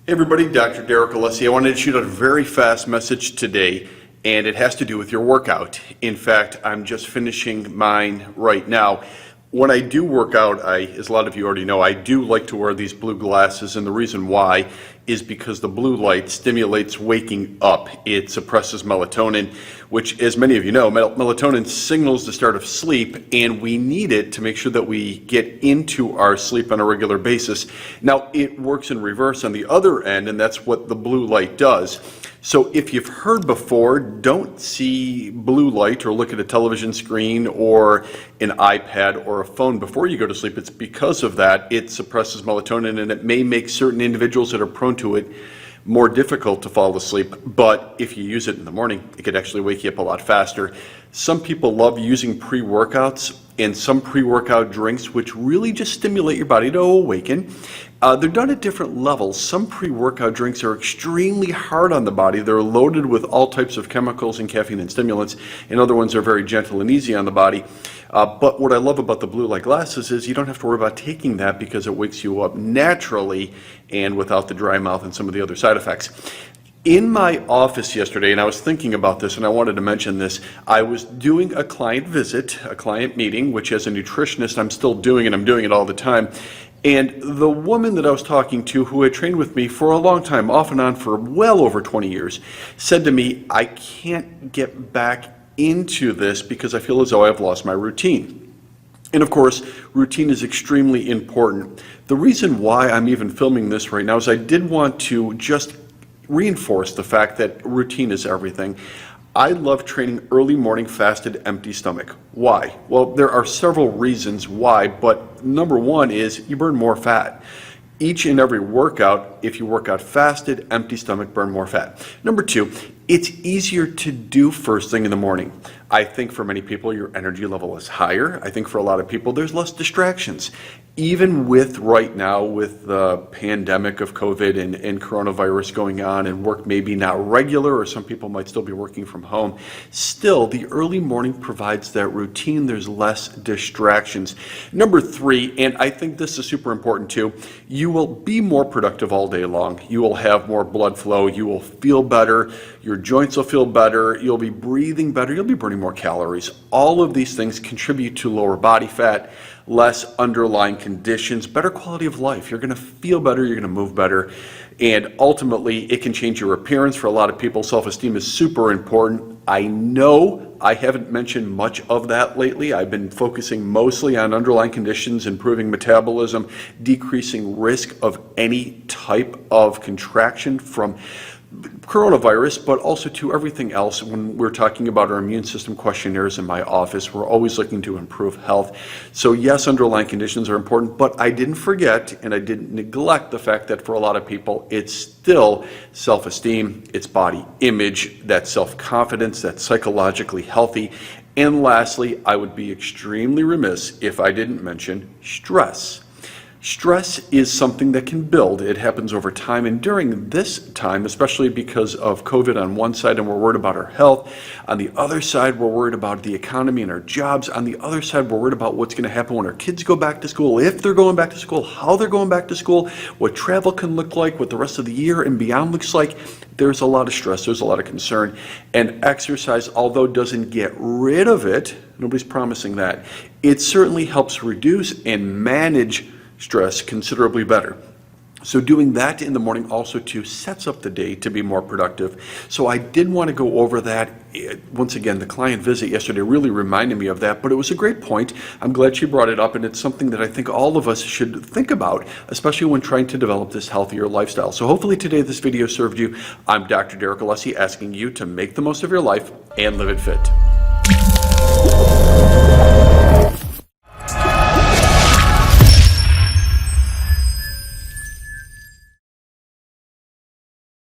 Hey everybody, Dr. Derek Alessi. I wanted to shoot out a very fast message today, and it has to do with your workout. In fact, I'm just finishing mine right now. When I do work out, as a lot of you already know, I do like to wear these blue glasses, and the reason why is because the blue light stimulates waking up. It suppresses melatonin, which, as many of you know, melatonin signals the start of sleep, and we need it to make sure that we get into our sleep on a regular basis. Now, it works in reverse on the other end, and that's what the blue light does. So if you've heard before, don't see blue light or look at a television screen or an iPad or a phone before you go to sleep. It's because of that. It suppresses melatonin, and it may make certain individuals that are prone to it more difficult to fall asleep. But if you use it in the morning, it could actually wake you up a lot faster. Some people love using pre-workouts and some pre-workout drinks, which really just stimulate your body to awaken. They're done at different levels. Some pre-workout drinks are extremely hard on the body. They're loaded with all types of chemicals and caffeine and stimulants, and other ones are very gentle and easy on the body. But what I love about the blue light glasses is you don't have to worry about taking that because it wakes you up naturally and without the dry mouth and some of the other side effects. In my office yesterday, and I was thinking about this and I wanted to mention this, I was doing a client visit, a client meeting, which as a nutritionist I'm still doing, and I'm doing it all the time. And the woman that I was talking to, who had trained with me for a long time, off and on for well over 20 years, said to me, I can't get back into this because I feel as though I've lost my routine. And of course, routine is extremely important. The reason why I'm even filming this right now is I did want to just reinforce the fact that routine is everything. I love training early morning fasted empty stomach. Why? Well, there are several reasons why, but number one is you burn more fat. Each and every workout, if you work out fasted, empty stomach, burn more fat. Number two, it's easier to do first thing in the morning. I think for many people, your energy level is higher. I think for a lot of people, there's less distractions. Even with right now, with the pandemic of COVID and coronavirus going on and work maybe not regular, or some people might still be working from home, still the early morning provides that routine. There's less distractions. Number three, and I think this is super important too, you will be more productive all day long. You will have more blood flow. You will feel better. Your joints will feel better. You'll be breathing better. You'll be burning more calories. All of these things contribute to lower body fat, less underlying conditions, better quality of life. You're going to feel better, you're going to move better, and ultimately it can change your appearance. For a lot of people, self-esteem is super important. I know I haven't mentioned much of that lately. I've been focusing mostly on underlying conditions, improving metabolism, decreasing risk of any type of contraction from coronavirus, but also to everything else. When we're talking about our immune system questionnaires in my office, we're always looking to improve health. So yes, underlying conditions are important, but I didn't forget and I didn't neglect the fact that for a lot of people, it's still self-esteem, it's body image, that self-confidence, that's psychologically healthy. And lastly, I would be extremely remiss if I didn't mention stress. Stress is something that can build. It happens over time, and during this time, especially because of COVID on one side and we're worried about our health, on the other side we're worried about the economy and our jobs, on the other side we're worried about what's going to happen when our kids go back to school, if they're going back to school, how they're going back to school, what travel can look like, what the rest of the year and beyond looks like. There's a lot of stress, there's a lot of concern, and exercise, although doesn't get rid of it, nobody's promising that, it certainly helps reduce and manage stress considerably better. So doing that in the morning also too sets up the day to be more productive. So I did want to go over that. Once again, the client visit yesterday really reminded me of that, but it was a great point. I'm glad she brought it up, and it's something that I think all of us should think about, especially when trying to develop this healthier lifestyle. So hopefully today this video served you. I'm Dr. Derek Alessi, asking you to make the most of your life and live it fit.